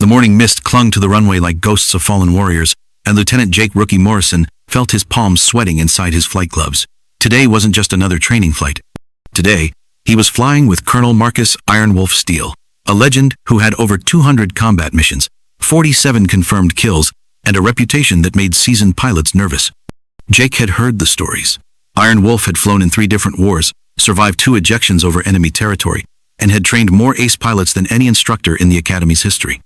morning mist clung to the runway like ghosts of fallen warriors, and Lieutenant Jake "Rookie" Morrison felt his palms sweating inside his flight gloves. Today wasn't just another training flight. Today, he was flying with Colonel Marcus "Iron Wolf" Steele, a legend who had over 200 combat missions, 47 confirmed kills, and a reputation that made seasoned pilots nervous. Jake had heard the stories. Iron Wolf had flown in 3 different wars, survived 2 ejections over enemy territory, and had trained more ace pilots than any instructor in the Academy's history.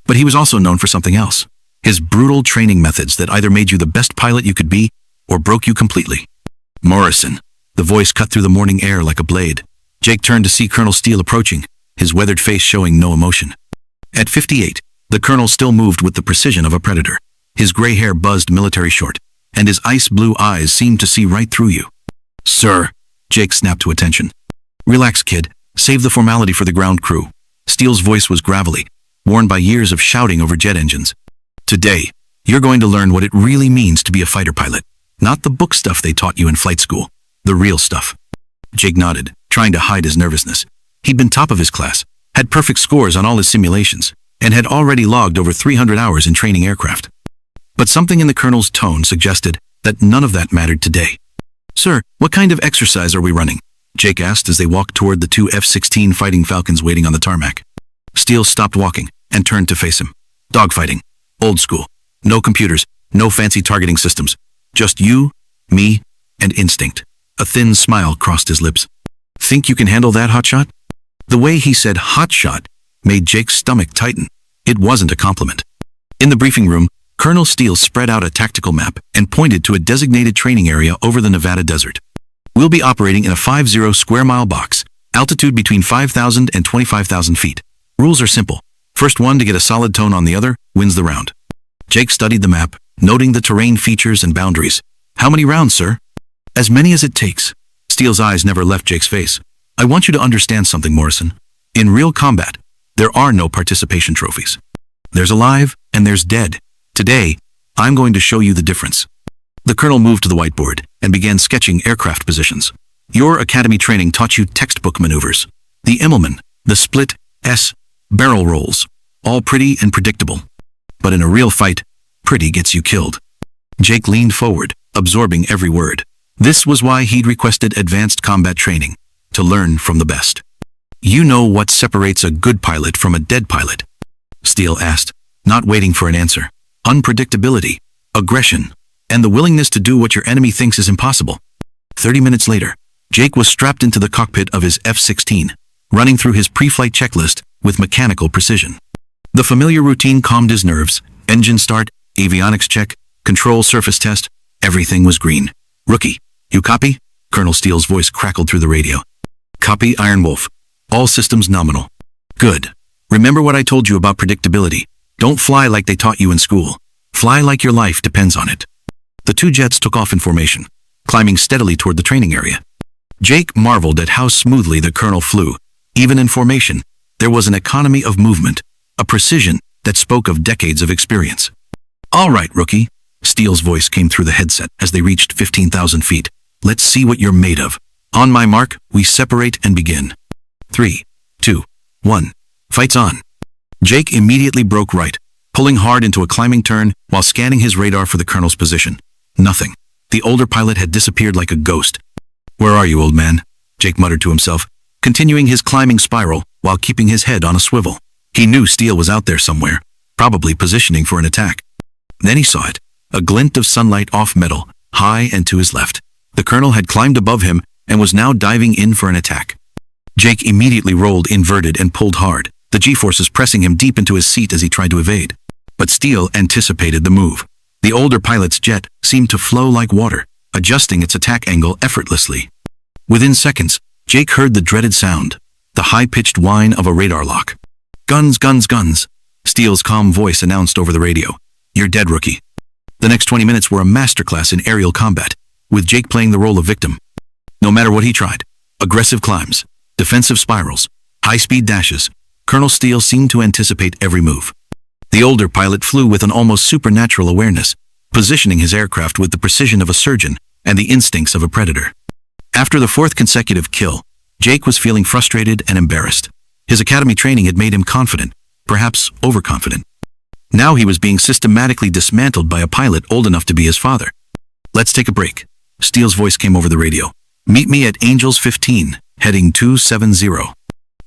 But he was also known for something else. His brutal training methods that either made you the best pilot you could be or broke you completely. Morrison. The voice cut through the morning air like a blade. Jake turned to see Colonel Steele approaching, his weathered face showing no emotion. At 58, the colonel still moved with the precision of a predator. His gray hair buzzed military short, and his ice blue eyes seemed to see right through you. "Sir," Jake snapped to attention. "Relax, kid. Save the formality for the ground crew." Steele's voice was gravelly, worn by years of shouting over jet engines. "Today, you're going to learn what it really means to be a fighter pilot. Not the book stuff they taught you in flight school. The real stuff." Jake nodded, trying to hide his nervousness. He'd been top of his class, had perfect scores on all his simulations, and had already logged over 300 hours in training aircraft. But something in the colonel's tone suggested that none of that mattered today. "Sir, what kind of exercise are we running?" Jake asked as they walked toward the 2 F-16 Fighting Falcons waiting on the tarmac. Steele stopped walking and turned to face him. "Dogfighting. Old school. No computers, no fancy targeting systems. Just you, me, and instinct." A thin smile crossed his lips. "Think you can handle that, hotshot?" The way he said hotshot made Jake's stomach tighten. It wasn't a compliment. In the briefing room, Colonel Steele spread out a tactical map and pointed to a designated training area over the Nevada desert. "We'll be operating in a 50 square mile box, altitude between 5,000 and 25,000 feet. Rules are simple. First one to get a solid tone on the other wins the round." Jake studied the map, noting the terrain features and boundaries. "How many rounds, sir?" "As many as it takes." Steele's eyes never left Jake's face. "I want you to understand something, Morrison. In real combat, there are no participation trophies. There's alive and there's dead. Today, I'm going to show you the difference." The colonel moved to the whiteboard and began sketching aircraft positions. "Your academy training taught you textbook maneuvers. The Immelman, the split, S, barrel rolls, all pretty and predictable. But in a real fight, pretty gets you killed." Jake leaned forward, absorbing every word. This was why he'd requested advanced combat training, to learn from the best. "You know what separates a good pilot from a dead pilot?" Steele asked, not waiting for an answer. "Unpredictability, aggression, and the willingness to do what your enemy thinks is impossible." 30 minutes later, Jake was strapped into the cockpit of his F-16, running through his pre-flight checklist with mechanical precision. The familiar routine calmed his nerves. Engine start, avionics check, control surface test, everything was green. "Rookie, you copy?" Colonel Steele's voice crackled through the radio. "Copy, Iron Wolf. All systems nominal." "Good. Remember what I told you about predictability. Don't fly like they taught you in school. Fly like your life depends on it." The 2 jets took off in formation, climbing steadily toward the training area. Jake marveled at how smoothly the colonel flew. Even in formation, there was an economy of movement, a precision that spoke of decades of experience. "All right, rookie." Steele's voice came through the headset as they reached 15,000 feet. "Let's see what you're made of. On my mark, we separate and begin. 3, 2, 1. Fights on." Jake immediately broke right, pulling hard into a climbing turn while scanning his radar for the colonel's position. Nothing. The older pilot had disappeared like a ghost. "Where are you, old man?" Jake muttered to himself, continuing his climbing spiral while keeping his head on a swivel. He knew Steele was out there somewhere, probably positioning for an attack. Then he saw it, a glint of sunlight off metal, high and to his left. The colonel had climbed above him and was now diving in for an attack. Jake immediately rolled inverted and pulled hard, the G-forces pressing him deep into his seat as he tried to evade. But Steele anticipated the move. The older pilot's jet seemed to flow like water, adjusting its attack angle effortlessly. Within seconds, Jake heard the dreaded sound, the high-pitched whine of a radar lock. "Guns, guns, guns," Steele's calm voice announced over the radio. "You're dead, rookie." The next 20 minutes were a masterclass in aerial combat, with Jake playing the role of victim. No matter what he tried, aggressive climbs, defensive spirals, high-speed dashes, Colonel Steele seemed to anticipate every move. The older pilot flew with an almost supernatural awareness, positioning his aircraft with the precision of a surgeon and the instincts of a predator. After the 4th consecutive kill, Jake was feeling frustrated and embarrassed. His academy training had made him confident, perhaps overconfident. Now he was being systematically dismantled by a pilot old enough to be his father. "Let's take a break." Steele's voice came over the radio. "Meet me at Angels 15, heading 270.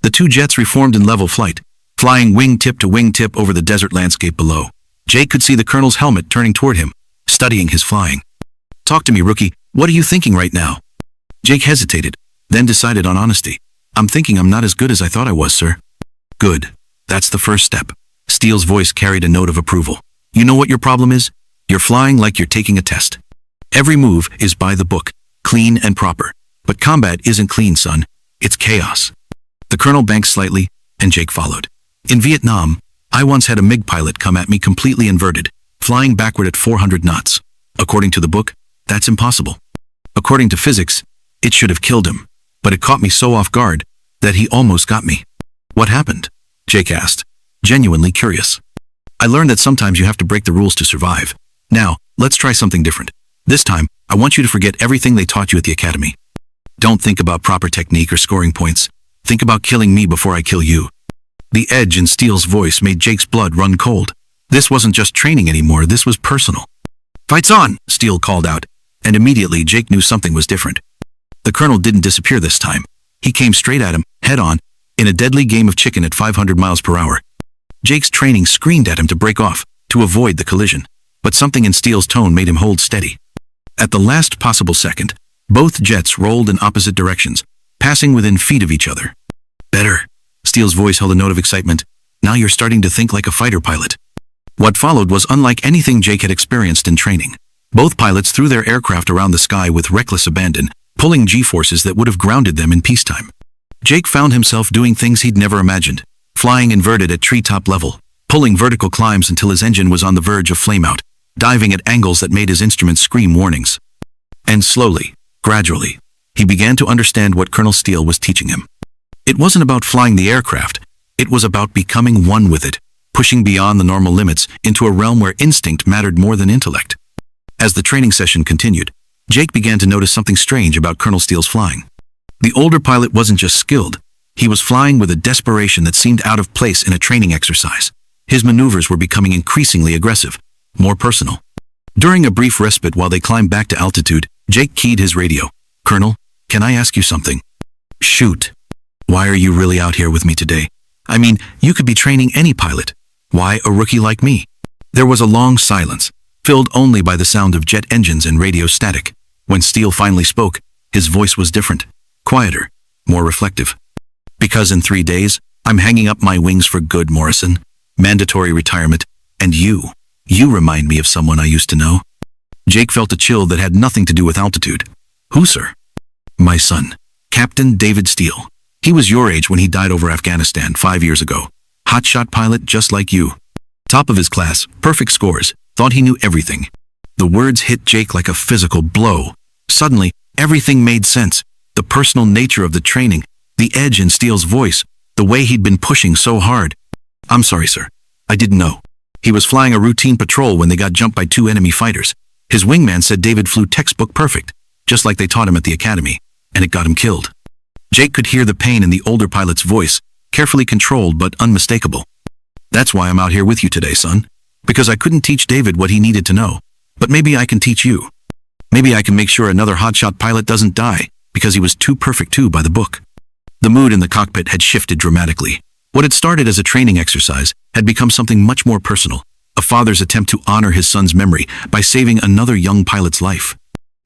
The two jets reformed in level flight, flying wingtip to wingtip over the desert landscape below. Jake could see the colonel's helmet turning toward him, studying his flying. "Talk to me, rookie. What are you thinking right now?" Jake hesitated, then decided on honesty. "I'm thinking I'm not as good as I thought I was, sir." "Good. That's the first step." Steele's voice carried a note of approval. "You know what your problem is? You're flying like you're taking a test. Every move is by the book, clean and proper. But combat isn't clean, son. It's chaos." The colonel banked slightly, and Jake followed. "In Vietnam, I once had a MiG pilot come at me completely inverted, flying backward at 400 knots. According to the book, that's impossible. According to physics, it should have killed him, but it caught me so off guard that he almost got me." "What happened?" Jake asked, genuinely curious. "I learned that sometimes you have to break the rules to survive. Now, let's try something different. This time, I want you to forget everything they taught you at the academy. Don't think about proper technique or scoring points. Think about killing me before I kill you." The edge in Steele's voice made Jake's blood run cold. This wasn't just training anymore, this was personal. "Fights on!" Steele called out, and immediately Jake knew something was different. The colonel didn't disappear this time. He came straight at him, head on, in a deadly game of chicken at 500 miles per hour. Jake's training screamed at him to break off, to avoid the collision, but something in Steele's tone made him hold steady. At the last possible second, both jets rolled in opposite directions, passing within feet of each other. "Better." Steele's voice held a note of excitement. "Now you're starting to think like a fighter pilot." What followed was unlike anything Jake had experienced in training. Both pilots threw their aircraft around the sky with reckless abandon, pulling G-forces that would have grounded them in peacetime. Jake found himself doing things he'd never imagined, flying inverted at treetop level, pulling vertical climbs until his engine was on the verge of flameout, diving at angles that made his instruments scream warnings. And slowly, gradually, he began to understand what Colonel Steele was teaching him. It wasn't about flying the aircraft, it was about becoming one with it, pushing beyond the normal limits into a realm where instinct mattered more than intellect. As the training session continued, Jake began to notice something strange about Colonel Steele's flying. The older pilot wasn't just skilled, he was flying with a desperation that seemed out of place in a training exercise. His maneuvers were becoming increasingly aggressive, more personal. During a brief respite while they climbed back to altitude, Jake keyed his radio. "Colonel, can I ask you something?" "Shoot." "Why are you really out here with me today? I mean, you could be training any pilot. Why a rookie like me?" There was a long silence, filled only by the sound of jet engines and radio static. When Steele finally spoke, his voice was different, quieter, more reflective. "Because in 3 days, I'm hanging up my wings for good, Morrison. Mandatory retirement. And you remind me of someone I used to know." Jake felt a chill that had nothing to do with altitude. "Who, sir?" "My son, Captain David Steele. He was your age when he died over Afghanistan 5 years ago. Hotshot pilot just like you. Top of his class, perfect scores, thought he knew everything." The words hit Jake like a physical blow. Suddenly, everything made sense. The personal nature of the training, the edge in Steele's voice, the way he'd been pushing so hard. "I'm sorry, sir. I didn't know." He was flying a routine patrol when they got jumped by 2 enemy fighters. His wingman said David flew textbook perfect, just like they taught him at the academy, and it got him killed. Jake could hear the pain in the older pilot's voice, carefully controlled but unmistakable. "That's why I'm out here with you today, son. Because I couldn't teach David what he needed to know. But maybe I can teach you. Maybe I can make sure another hotshot pilot doesn't die because he was too perfect too by the book." The mood in the cockpit had shifted dramatically. What had started as a training exercise had become something much more personal, a father's attempt to honor his son's memory by saving another young pilot's life.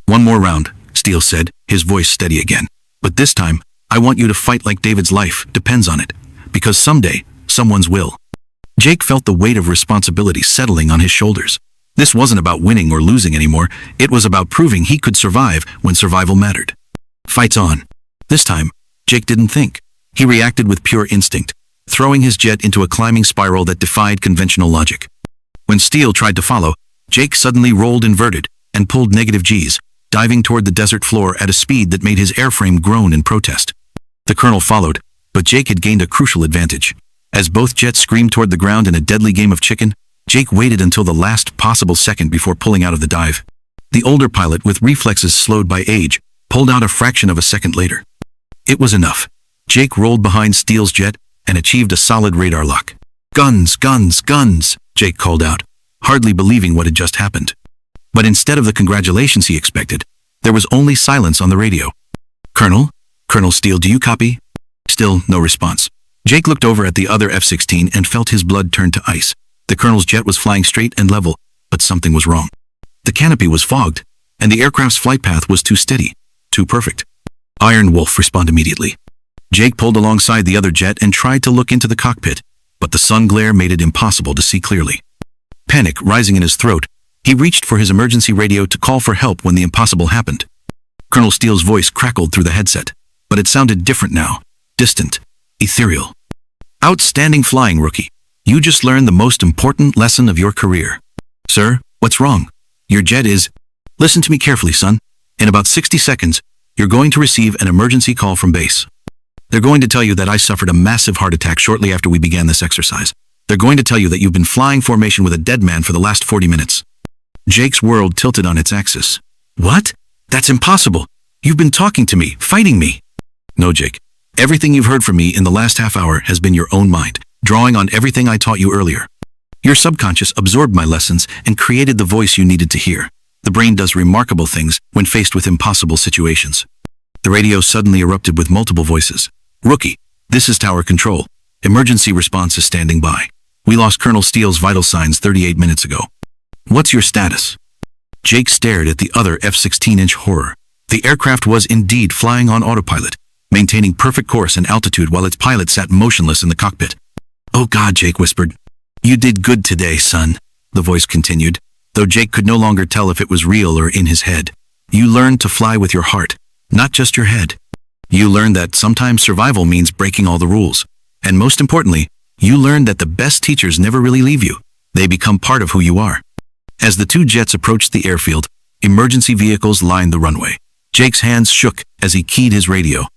"One more round," Steele said, his voice steady again. "But this time, I want you to fight like David's life depends on it, because someday, someone's will." Jake felt the weight of responsibility settling on his shoulders. This wasn't about winning or losing anymore, it was about proving he could survive when survival mattered. "Fights on." This time, Jake didn't think. He reacted with pure instinct, throwing his jet into a climbing spiral that defied conventional logic. When Steele tried to follow, Jake suddenly rolled inverted and pulled negative Gs, diving toward the desert floor at a speed that made his airframe groan in protest. The colonel followed, but Jake had gained a crucial advantage. As both jets screamed toward the ground in a deadly game of chicken, Jake waited until the last possible second before pulling out of the dive. The older pilot, with reflexes slowed by age, pulled out a fraction of a second later. It was enough. Jake rolled behind Steele's jet and achieved a solid radar lock. "Guns, guns, guns," Jake called out, hardly believing what had just happened. But instead of the congratulations he expected, there was only silence on the radio. "Colonel? Colonel Steele, do you copy?" Still no response. Jake looked over at the other F-16 and felt his blood turn to ice. The colonel's jet was flying straight and level, but something was wrong. The canopy was fogged, and the aircraft's flight path was too steady, too perfect. "Iron Wolf, respond immediately." Jake pulled alongside the other jet and tried to look into the cockpit, but the sun glare made it impossible to see clearly. Panic rising in his throat, he reached for his emergency radio to call for help when the impossible happened. Colonel Steele's voice crackled through the headset, but it sounded different now, distant, ethereal. "Outstanding flying, rookie. You just learned the most important lesson of your career." "Sir, what's wrong?" "Your jet is—" "Listen to me carefully, son. In about 60 seconds, you're going to receive an emergency call from base. They're going to tell you that I suffered a massive heart attack shortly after we began this exercise. They're going to tell you that you've been flying formation with a dead man for the last 40 minutes. Jake's world tilted on its axis. "What? That's impossible. You've been talking to me, fighting me." "No, Jake. Everything you've heard from me in the last half hour has been your own mind, drawing on everything I taught you earlier. Your subconscious absorbed my lessons and created the voice you needed to hear. The brain does remarkable things when faced with impossible situations." The radio suddenly erupted with multiple voices. "Rookie, this is Tower Control. Emergency response is standing by. We lost Colonel Steele's vital signs 38 minutes ago. What's your status?" Jake stared at the other F-16-inch horror. The aircraft was indeed flying on autopilot, maintaining perfect course and altitude while its pilot sat motionless in the cockpit. "Oh God," Jake whispered. "You did good today, son," the voice continued, though Jake could no longer tell if it was real or in his head. "You learned to fly with your heart, not just your head. You learned that sometimes survival means breaking all the rules. And most importantly, you learned that the best teachers never really leave you. They become part of who you are." As the two jets approached the airfield, emergency vehicles lined the runway. Jake's hands shook as he keyed his radio.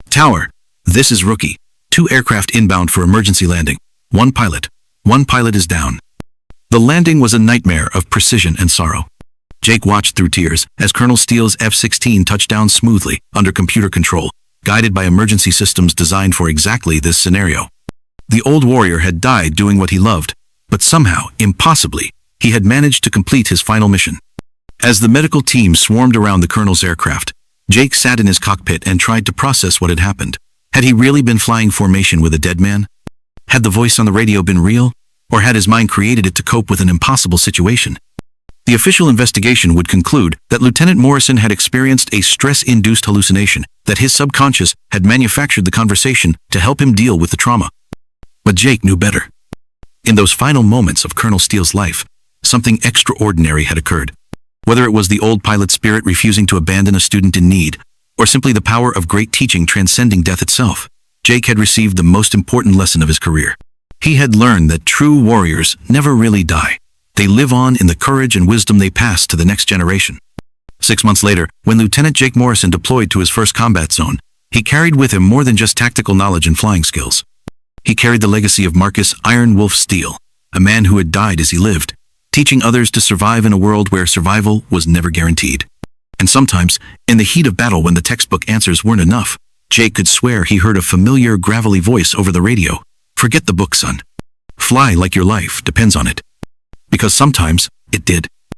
"Tower, this is Rookie. 2 aircraft inbound for emergency landing. 1 pilot. 1 pilot is down." The landing was a nightmare of precision and sorrow. Jake watched through tears as Colonel Steele's F-16 touched down smoothly under computer control, guided by emergency systems designed for exactly this scenario. The old warrior had died doing what he loved, but somehow, impossibly, he had managed to complete his final mission. As the medical team swarmed around the colonel's aircraft, Jake sat in his cockpit and tried to process what had happened. Had he really been flying formation with a dead man? Had the voice on the radio been real? Or had his mind created it to cope with an impossible situation? The official investigation would conclude that Lieutenant Morrison had experienced a stress-induced hallucination, that his subconscious had manufactured the conversation to help him deal with the trauma. But Jake knew better. In those final moments of Colonel Steele's life, something extraordinary had occurred. Whether it was the old pilot spirit refusing to abandon a student in need, or simply the power of great teaching transcending death itself, Jake had received the most important lesson of his career. He had learned that true warriors never really die. They live on in the courage and wisdom they pass to the next generation. 6 months later, when Lieutenant Jake Morrison deployed to his first combat zone, he carried with him more than just tactical knowledge and flying skills. He carried the legacy of Marcus "Iron Wolf" Steele, a man who had died as he lived, teaching others to survive in a world where survival was never guaranteed. And sometimes, in the heat of battle when the textbook answers weren't enough, Jake could swear he heard a familiar gravelly voice over the radio. "Forget the book, son. Fly like your life depends on it." Because sometimes it did.